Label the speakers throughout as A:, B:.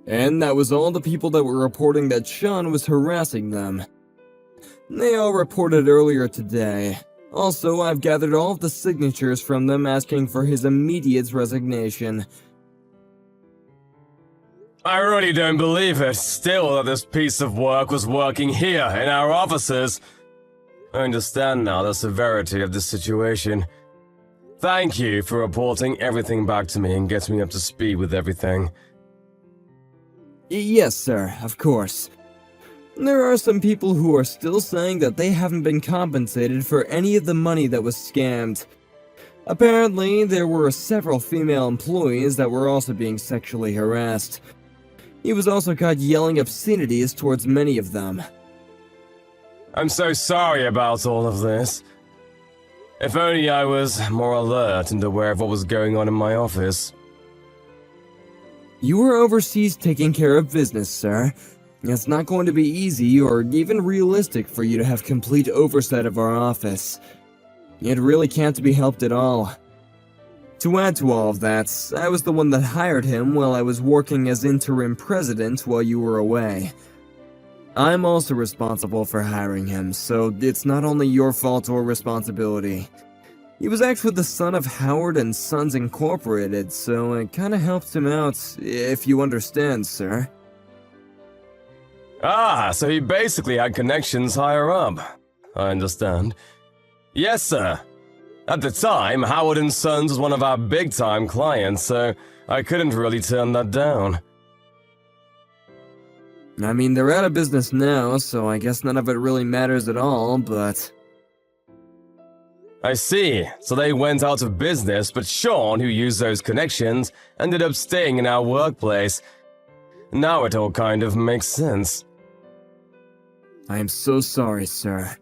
A: And that was all the people that were reporting that Sean was harassing them. They all reported earlier today. Also, I've gathered all of the signatures from them asking for his immediate resignation.
B: I really don't believe it, still, that this piece of work was working here, in our offices. I understand now the severity of the situation. Thank you for reporting everything back to me and getting me up to speed with everything.
A: Yes, sir, of course. There are some people who are still saying that they haven't been compensated for any of the money that was scammed. Apparently, there were several female employees that were also being sexually harassed. He was also caught yelling obscenities towards many of them.
B: I'm so sorry about all of this. If only I was more alert and aware of what was going on in my office.
A: You were overseas taking care of business, sir. It's not going to be easy or even realistic for you to have complete oversight of our office. It really can't be helped at all. To add to all of that, I was the one that hired him while I was working as interim president while you were away. I'm also responsible for hiring him, so it's not only your fault or responsibility. He was actually the son of Howard and Sons Incorporated, so it kinda helped him out, if you understand, sir.
B: Ah, so he basically had connections higher up. I understand. Yes, sir. At the time, Howard and Sons was one of our big-time clients, so I couldn't really turn that down.
A: I mean, they're out of business now, so I guess none of it really matters at all, but...
B: I see. So they went out of business, but Sean, who used those connections, ended up staying in our workplace. Now it all kind of makes sense.
A: I am so sorry, sir.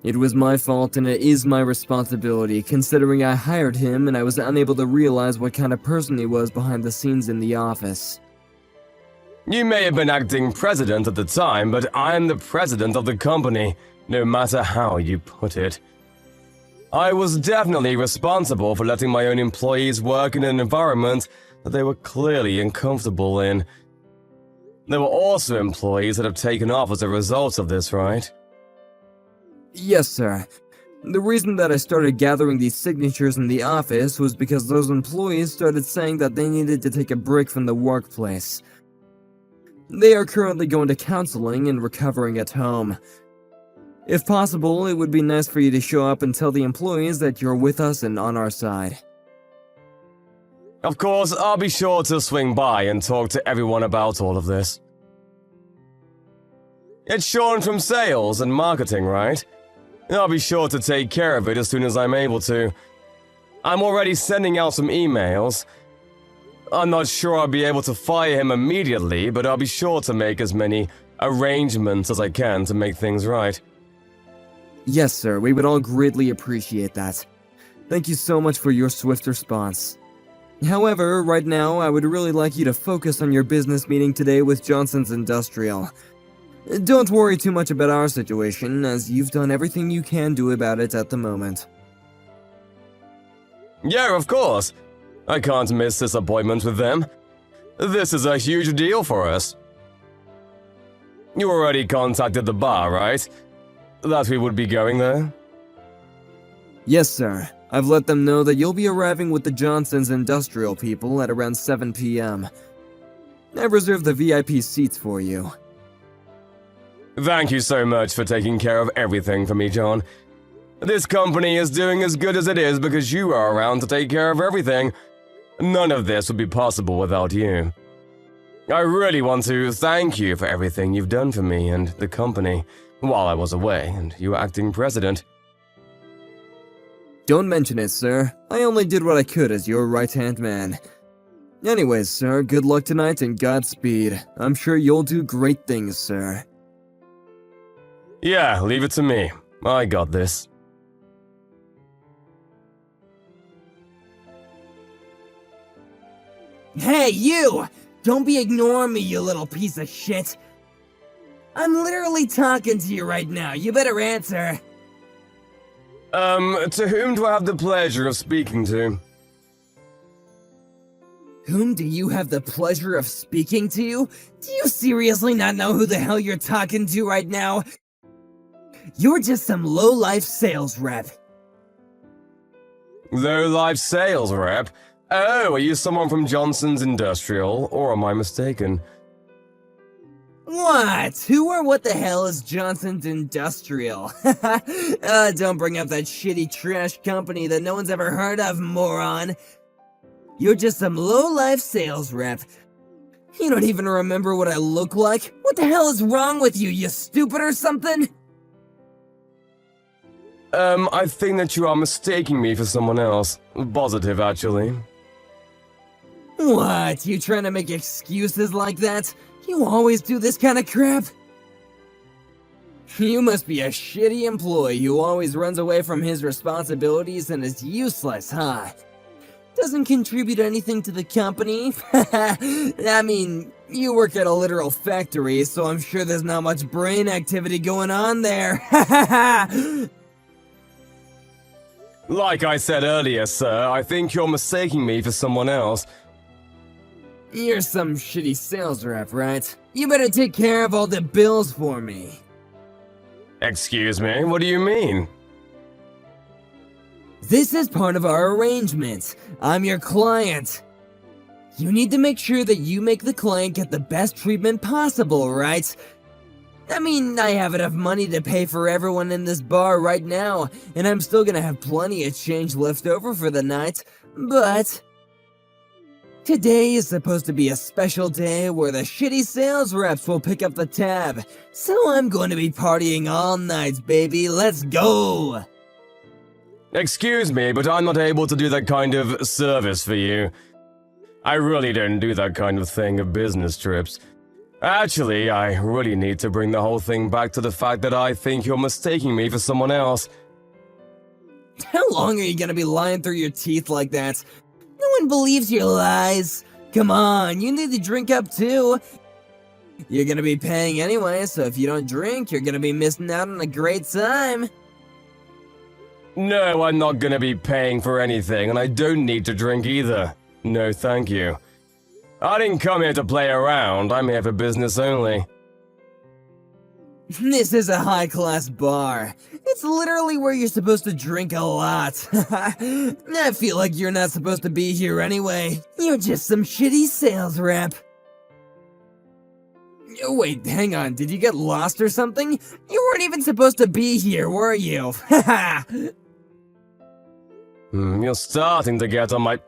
A: It was my fault and it is my responsibility, considering I hired him and I was unable to realize what kind of person he was behind the scenes in the office.
B: You may have been acting president at the time, but I'm the president of the company, no matter how you put it. I was definitely responsible for letting my own employees work in an environment that they were clearly uncomfortable in. There were also employees that have taken off as a result of this, right?
A: Yes, sir. The reason that I started gathering these signatures in the office was because those employees started saying that they needed to take a break from the workplace. They are currently going to counseling and recovering at home. If possible, it would be nice for you to show up and tell the employees that you're with us and on our side.
B: Of course, I'll be sure to swing by and talk to everyone about all of this. It's Sean from sales and marketing, right? I'll be sure to take care of it as soon as I'm able to. I'm already sending out some emails. I'm not sure I'll be able to fire him immediately, but I'll be sure to make as many arrangements as I can to make things right.
A: Yes, sir, we would all greatly appreciate that. Thank you so much for your swift response. However, right now, I would really like you to focus on your business meeting today with Johnson's Industrial. Don't worry too much about our situation, as you've done everything you can do about it at the moment.
B: Yeah, of course. I can't miss this appointment with them. This is a huge deal for us. You already contacted the bar, right? That we would be going there?
A: Yes, sir. I've let them know that you'll be arriving with the Johnson's Industrial people at around 7 p.m. I've reserved the VIP seats for you.
B: Thank you so much for taking care of everything for me, John. This company is doing as good as it is because you are around to take care of everything. None of this would be possible without you. I really want to thank you for everything you've done for me and the company while I was away and you were acting president.
A: Don't mention it, sir. I only did what I could as your right-hand man. Anyways, sir, good luck tonight and Godspeed. I'm sure you'll do great things, sir.
B: Yeah, leave it to me. I got this.
C: Hey, you! Don't be ignoring me, you little piece of shit! I'm literally talking to you right now, you better answer!
B: To whom do I have the pleasure of speaking to?
C: Whom do you have the pleasure of speaking to? Do you seriously not know who the hell you're talking to right now? You're just some low-life sales rep.
B: Low-life sales rep? Oh, are you someone from Johnson's Industrial, or am I mistaken?
C: What? Who or what the hell is Johnson's Industrial? Don't bring up that shitty trash company that no one's ever heard of, moron. You're just some low-life sales rep. You don't even remember what I look like? What the hell is wrong with you, you stupid or something?
B: I think that you are mistaking me for someone else. Positive, actually.
C: What? You trying to make excuses like that? You always do this kind of crap? You must be a shitty employee who always runs away from his responsibilities and is useless, huh? Doesn't contribute anything to the company? I mean, you work at a literal factory, so I'm sure there's not much brain activity going on there.
B: Like I said earlier, sir, I think you're mistaking me for someone else.
C: You're some shitty sales rep, right? You better take care of all the bills for me.
B: Excuse me, what do you mean?
C: This is part of our arrangement. I'm your client. You need to make sure that you make the client get the best treatment possible, right? I mean, I have enough money to pay for everyone in this bar right now, and I'm still gonna have plenty of change left over for the night, but today is supposed to be a special day where the shitty sales reps will pick up the tab, so I'm going to be partying all night, baby. Let's go!
B: Excuse me, but I'm not able to do that kind of service for you. I really don't do that kind of thing of business trips. Actually, I really need to bring the whole thing back to the fact that I think you're mistaking me for someone else.
C: How long are you gonna be lying through your teeth like that? No one believes your lies. Come on, you need to drink up too. You're gonna be paying anyway, so if you don't drink, you're gonna be missing out on a great time.
B: No, I'm not gonna be paying for anything, and I don't need to drink either. No, thank you. I didn't come here to play around, I'm here for business only.
C: This is a high-class bar. It's literally where you're supposed to drink a lot. I feel like you're not supposed to be here anyway. You're just some shitty sales rep. Wait, hang on, did you get lost or something? You weren't even supposed to be here, were you?
B: You're starting to get on my...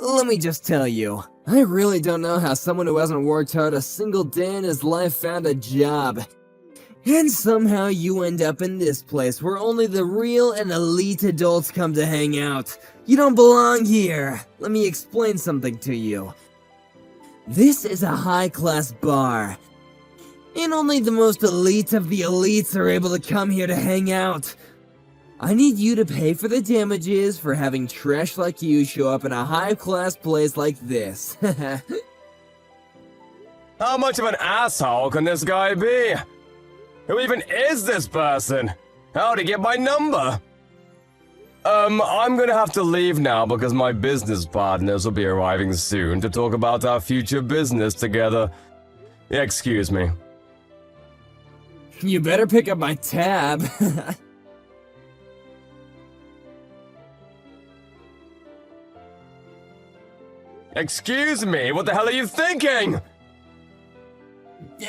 C: Let me just tell you, I really don't know how someone who hasn't worked hard a single day in his life found a job. And somehow you end up in this place where only the real and elite adults come to hang out. You don't belong here. Let me explain something to you. This is a high-class bar, and only the most elite of the elites are able to come here to hang out. I need you to pay for the damages for having trash like you show up in a high-class place like this.
B: How much of an asshole can this guy be? Who even is this person? How'd he get my number? I'm gonna have to leave now because my business partners will be arriving soon to talk about our future business together. Excuse me.
C: You better pick up my tab.
B: Excuse me, what the hell are you thinking?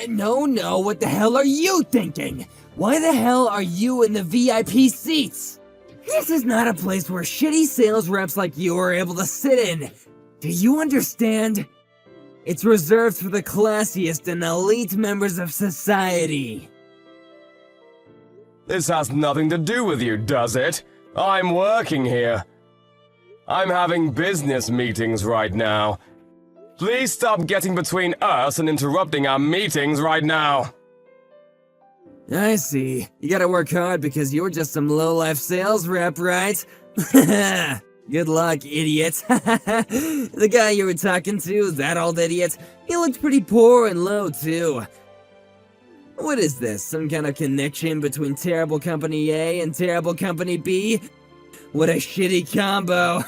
C: No, what the hell are you thinking? Why the hell are you in the VIP seats? This is not a place where shitty sales reps like you are able to sit in. Do you understand? It's reserved for the classiest and elite members of society.
B: This has nothing to do with you, does it? I'm working here. I'm having business meetings right now. Please stop getting between us and interrupting our meetings right now.
C: I see. You gotta work hard because you're just some low-life sales rep, right? Good luck, idiot. The guy you were talking to, that old idiot, he looked pretty poor and low, too. What is this, some kind of connection between Terrible Company A and Terrible Company B? What a shitty combo.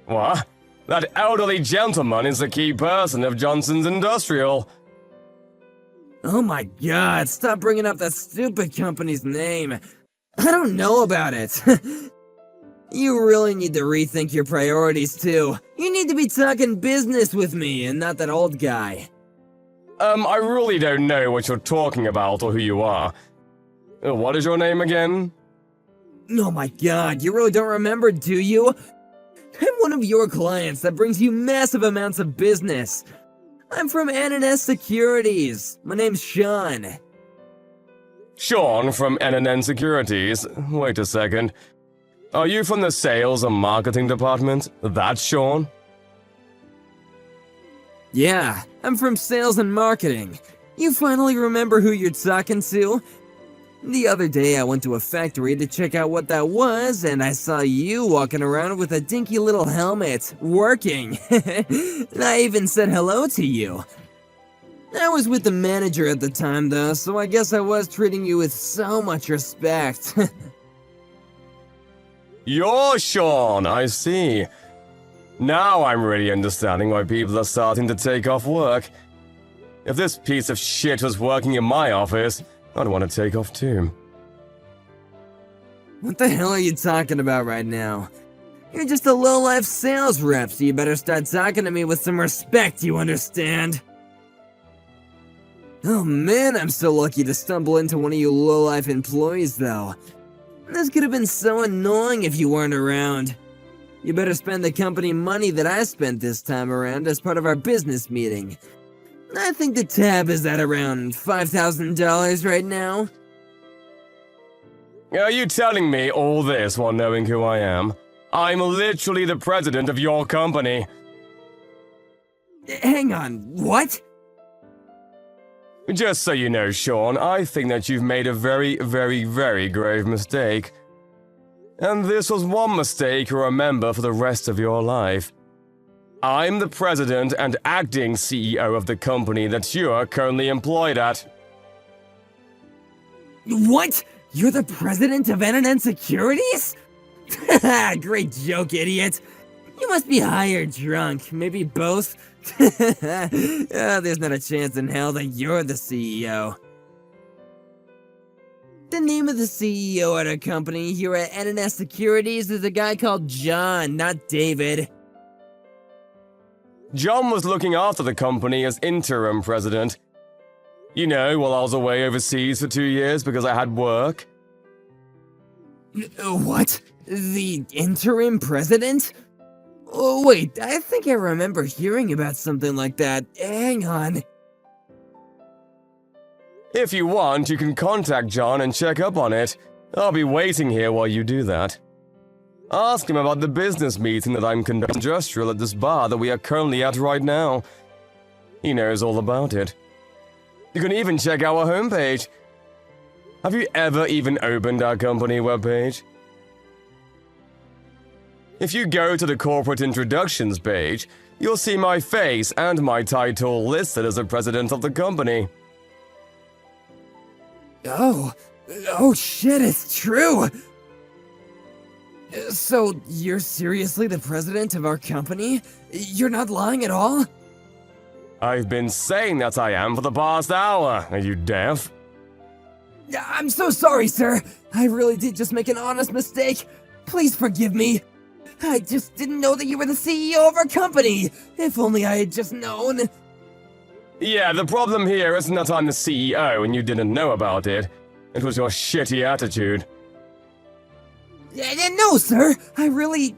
B: What? That elderly gentleman is the key person of Johnson's Industrial.
C: Oh my god, stop bringing up that stupid company's name. I don't know about it. You really need to rethink your priorities too. You need to be talking business with me and not that old guy.
B: I really don't know what you're talking about or who you are. What is your name again?
C: Oh my god, you really don't remember, do you? I'm one of your clients that brings you massive amounts of business. I'm from NNS Securities. My name's Sean.
B: Sean from NNN Securities. Wait a second. Are you from the sales and marketing department? That's Sean?
C: Yeah, I'm from sales and marketing. You finally remember who you're talking to? The other day I went to a factory to check out what that was, and I saw you walking around with a dinky little helmet, working. I even said hello to you. I was with the manager at the time though, so I guess I was treating you with so much respect.
B: You're Sean, I see. Now I'm really understanding why people are starting to take off work. If this piece of shit was working in my office, I'd want to take off too.
C: What the hell are you talking about right now? You're just a low-life sales rep, so you better start talking to me with some respect, you understand? Oh man, I'm so lucky to stumble into one of you low-life employees though. This could have been so annoying if you weren't around. You better spend the company money that I spent this time around as part of our business meeting. I think the tab is at around $5,000 right now.
B: Are you telling me all this while knowing who I am? I'm literally the president of your company.
C: Hang on, what?
B: Just so you know, Sean, I think that you've made a very, very, very grave mistake. And this was one mistake you'll remember for the rest of your life. I'm the president and acting CEO of the company that you're currently employed at.
C: What? You're the president of NNN Securities? Great joke, idiot. You must be high or drunk, maybe both. There's not a chance in hell that you're the CEO. The name of the CEO at our company here at NNS Securities is a guy called John, not David.
B: John was looking after the company as interim president. You know, while I was away overseas for 2 years because I had work.
C: What? The interim president? Oh, wait, I think I remember hearing about something like that. Hang on.
B: If you want, you can contact John and check up on it. I'll be waiting here while you do that. Ask him about the business meeting that I'm conducting industrial at this bar that we are currently at right now. He knows all about it. You can even check out our homepage. Have you ever even opened our company webpage? If you go to the corporate introductions page, you'll see my face and my title listed as the president of the company.
C: Oh shit, it's true! So, you're seriously the president of our company? You're not lying at all?
B: I've been saying that I am for the past hour. Are you deaf?
C: I'm so sorry, sir. I really did just make an honest mistake. Please forgive me. I just didn't know that you were the CEO of our company. If only I had just known.
B: Yeah, the problem here isn't that I'm the CEO and you didn't know about it. It was your shitty attitude.
C: No, sir. I really,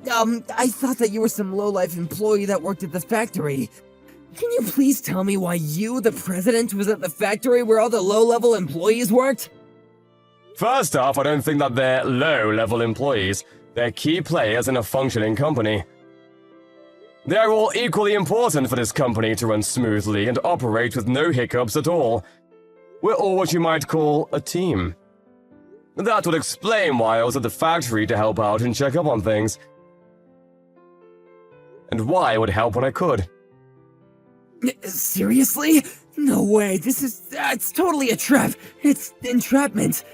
C: I thought that you were some low-life employee that worked at the factory. Can you please tell me why you, the president, was at the factory where all the low-level employees worked?
B: First off, I don't think that they're low-level employees. They're key players in a functioning company. They're all equally important for this company to run smoothly and operate with no hiccups at all. We're all what you might call a team. That would explain why I was at the factory to help out and check up on things. And why I would help when I could.
C: Seriously? No way, it's totally a trap. It's entrapment.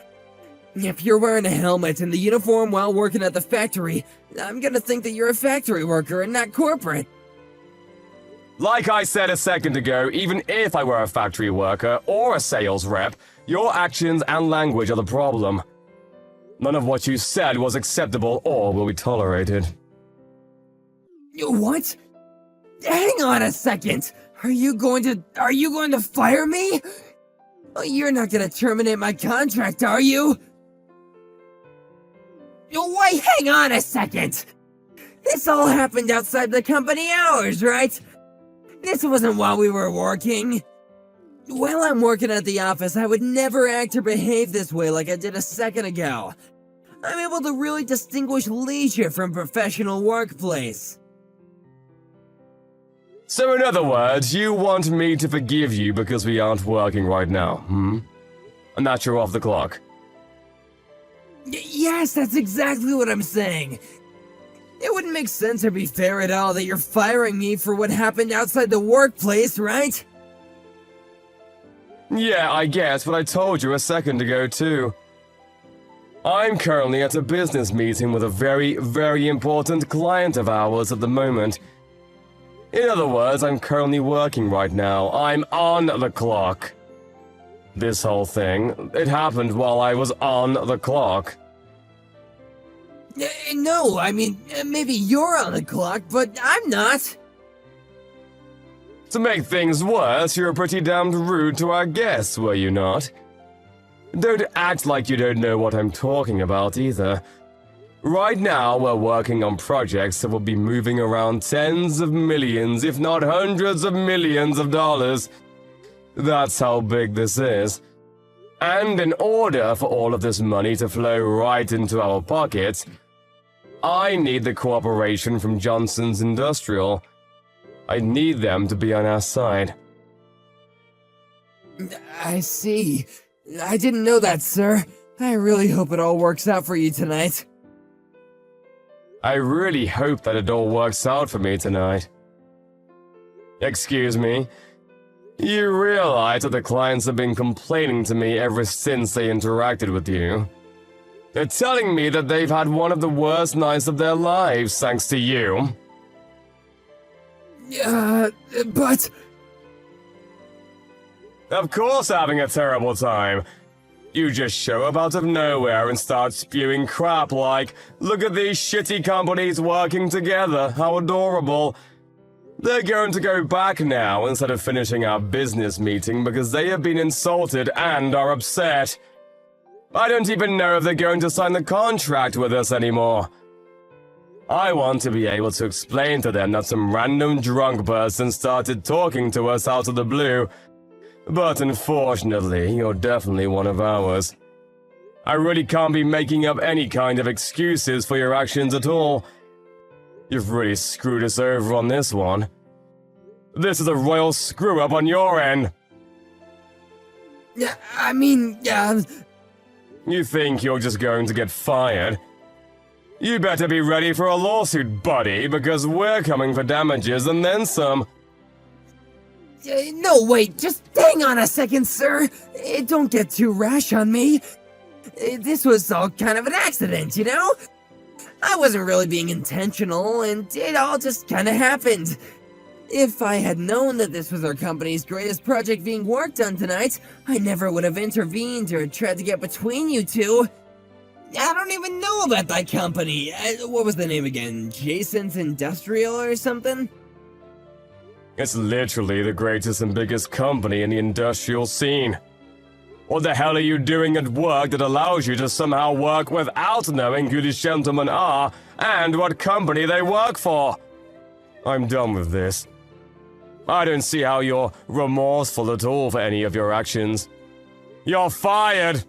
C: If you're wearing a helmet and the uniform while working at the factory, I'm gonna think that you're a factory worker and not corporate.
B: Like I said a second ago, even if I were a factory worker or a sales rep, your actions and language are the problem. None of what you said was acceptable or will be tolerated.
C: What? Hang on a second! Are you going to fire me? Oh, you're not gonna terminate my contract, are you? Why, hang on a second! This all happened outside the company hours, right? This wasn't while we were working. While I'm working at the office, I would never act or behave this way like I did a second ago. I'm able to really distinguish leisure from professional workplace.
B: So in other words, you want me to forgive you because we aren't working right now, hmm? And that you're off the clock.
C: Yes, that's exactly what I'm saying. It wouldn't make sense or be fair at all that you're firing me for what happened outside the workplace, right?
B: Yeah, I guess, but I told you a second ago too. I'm currently at a business meeting with a very, very important client of ours at the moment. In other words, I'm currently working right now. I'm on the clock. This whole thing, it happened while I was on the clock.
C: No, I mean, maybe you're on the clock, but I'm not.
B: To make things worse, you're pretty damned rude to our guests, were you not? Don't act like you don't know what I'm talking about either. Right now, we're working on projects that will be moving around tens of millions, if not hundreds of millions of dollars. That's how big this is. And in order for all of this money to flow right into our pockets, I need the cooperation from Johnson's Industrial. I need them to be on our side.
C: I see. I didn't know that, sir. I really hope it all works out for you tonight.
B: I really hope that it all works out for me tonight. Excuse me. You realize that the clients have been complaining to me ever since they interacted with you. They're telling me that they've had one of the worst nights of their lives thanks to you.
C: But...
B: Of course having a terrible time. You just show up out of nowhere and start spewing crap like, look at these shitty companies working together, how adorable. They're going to go back now instead of finishing our business meeting because they have been insulted and are upset. I don't even know if they're going to sign the contract with us anymore. I want to be able to explain to them that some random drunk person started talking to us out of the blue. But unfortunately, you're definitely one of ours. I really can't be making up any kind of excuses for your actions at all. You've really screwed us over on this one. This is a royal screw-up on your end.
C: I mean,
B: You think you're just going to get fired? You better be ready for a lawsuit, buddy, because we're coming for damages and then some.
C: No, wait, just hang on a second, sir. Don't get too rash on me. This was all kind of an accident, you know? I wasn't really being intentional, and it all just kind of happened. If I had known that this was our company's greatest project being worked on tonight, I never would have intervened or tried to get between you two. I don't even know about that company. What was the name again? Jason's Industrial or something?
B: It's literally the greatest and biggest company in the industrial scene. What the hell are you doing at work that allows you to somehow work without knowing who these gentlemen are and what company they work for? I'm done with this. I don't see how you're remorseful at all for any of your actions. You're fired!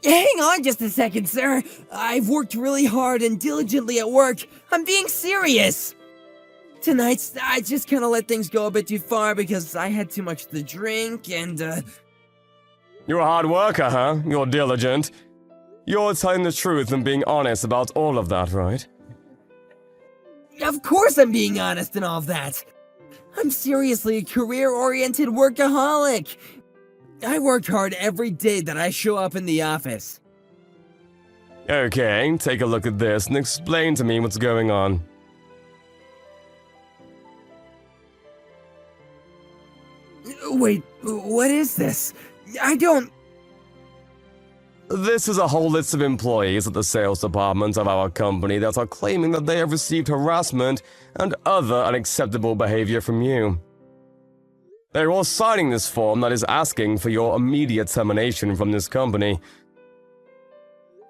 C: Hang on just a second, sir. I've worked really hard and diligently at work. I'm being serious. Tonight, I just kind of let things go a bit too far because I had too much to drink and,
B: You're a hard worker, huh? You're diligent. You're telling the truth and being honest about all of that, right?
C: Of course I'm being honest and all of that. I'm seriously a career-oriented workaholic. I work hard every day that I show up in the office.
B: Okay, take a look at this and explain to me what's going on.
C: Wait, what is this? I don't...
B: This is a whole list of employees at the sales department of our company that are claiming that they have received harassment and other unacceptable behavior from you. They're all signing this form that is asking for your immediate termination from this company.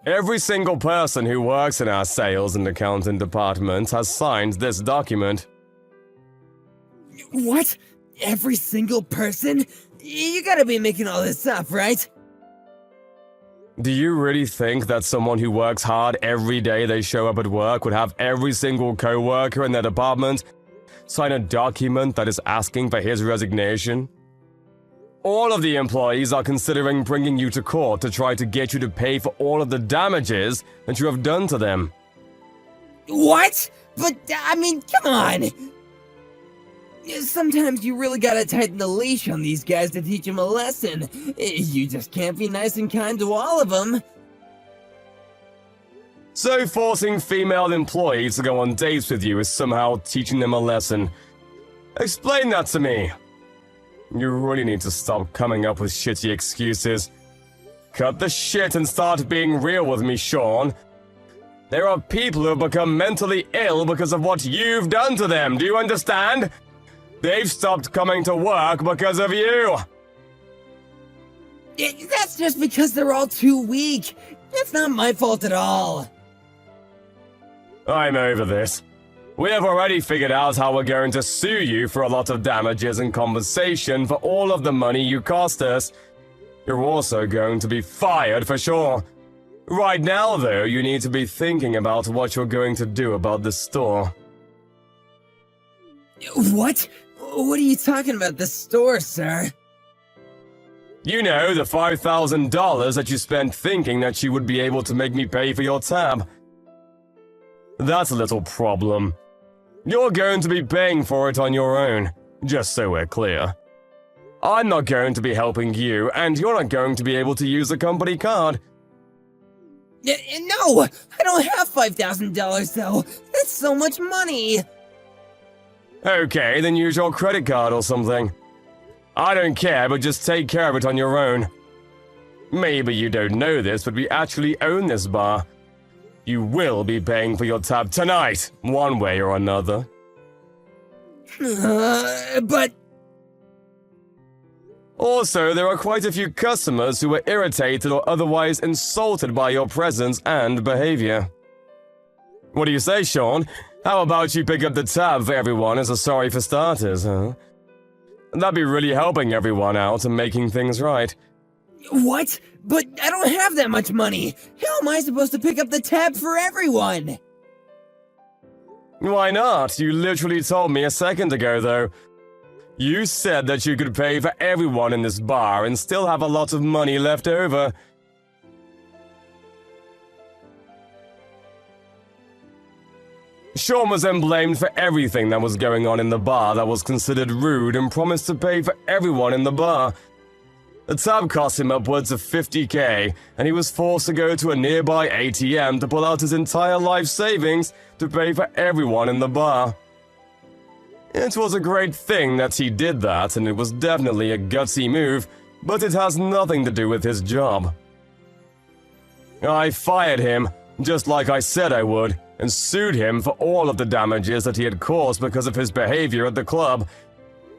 B: Every single person who works in our sales and accounting department has signed this document.
C: What? Every single person? You gotta be making all this up, right?
B: Do you really think that someone who works hard every day they show up at work would have every single co-worker in their department sign a document that is asking for his resignation? All of the employees are considering bringing you to court to try to get you to pay for all of the damages that you have done to them.
C: What? But, I mean, come on! Sometimes you really gotta tighten the leash on these guys to teach them a lesson. You just can't be nice and kind to all of them.
B: So forcing female employees to go on dates with you is somehow teaching them a lesson. Explain that to me. You really need to stop coming up with shitty excuses. Cut the shit and start being real with me, Sean. There are people who have become mentally ill because of what you've done to them, do you understand? They've stopped coming to work because of you!
C: That's just because they're all too weak. It's not my fault at all.
B: I'm over this. We have already figured out how we're going to sue you for a lot of damages and compensation for all of the money you cost us. You're also going to be fired for sure. Right now, though, you need to be thinking about what you're going to do about this store.
C: What? What are you talking about, the store, sir?
B: You know, the $5,000 that you spent thinking that you would be able to make me pay for your tab. That's a little problem. You're going to be paying for it on your own, just so we're clear. I'm not going to be helping you, and you're not going to be able to use the company card.
C: No! I don't have $5,000, though! That's so much money!
B: Okay, then use your credit card or something. I don't care, but just take care of it on your own. Maybe you don't know this, but we actually own this bar. You will be paying for your tab tonight, one way or another.
C: But...
B: Also, there are quite a few customers who were irritated or otherwise insulted by your presence and behavior. What do you say, Sean? How about you pick up the tab for everyone as a sorry for starters, huh? That'd be really helping everyone out and making things right.
C: What? But I don't have that much money! How am I supposed to pick up the tab for everyone?
B: Why not? You literally told me a second ago, though. You said that you could pay for everyone in this bar and still have a lot of money left over. Sean was then blamed for everything that was going on in the bar that was considered rude and promised to pay for everyone in the bar. The tab cost him upwards of $50K, and he was forced to go to a nearby ATM to pull out his entire life savings to pay for everyone in the bar. It was a great thing that he did that, and it was definitely a gutsy move, but it has nothing to do with his job. I fired him, just like I said I would, and sued him for all of the damages that he had caused because of his behavior at the club,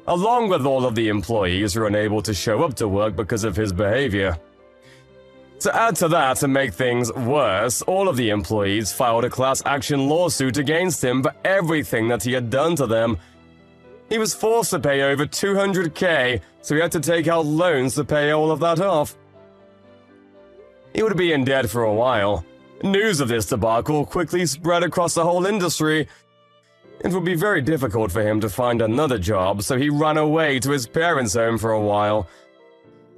B: along with all of the employees who were unable to show up to work because of his behavior. To add to that and make things worse, all of the employees filed a class action lawsuit against him for everything that he had done to them. He was forced to pay over $200K, so he had to take out loans to pay all of that off. He would be in debt for a while. News of this debacle quickly spread across the whole industry. It would be very difficult for him to find another job, so he ran away to his parents' home for a while.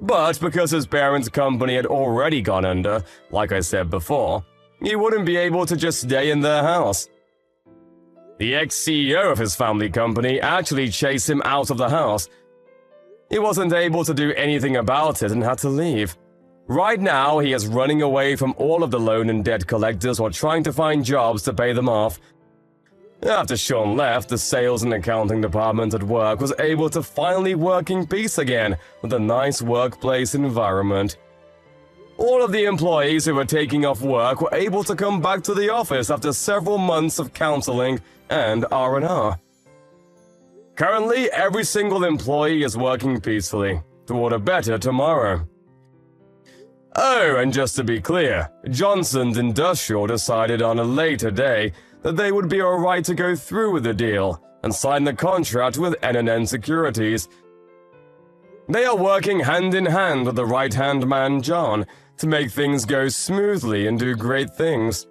B: But because his parents' company had already gone under, like I said before, he wouldn't be able to just stay in their house. The ex-CEO of his family company actually chased him out of the house. He wasn't able to do anything about it and had to leave. Right now, he is running away from all of the loan and debt collectors while trying to find jobs to pay them off. After Sean left, the sales and accounting department at work was able to finally work in peace again with a nice workplace environment. All of the employees who were taking off work were able to come back to the office after several months of counseling and R&R. Currently, every single employee is working peacefully toward a better tomorrow. Oh, and just to be clear, Johnson's Industrial decided on a later day that they would be alright to go through with the deal and sign the contract with NNN Securities. They are working hand in hand with the right-hand man, John, to make things go smoothly and do great things.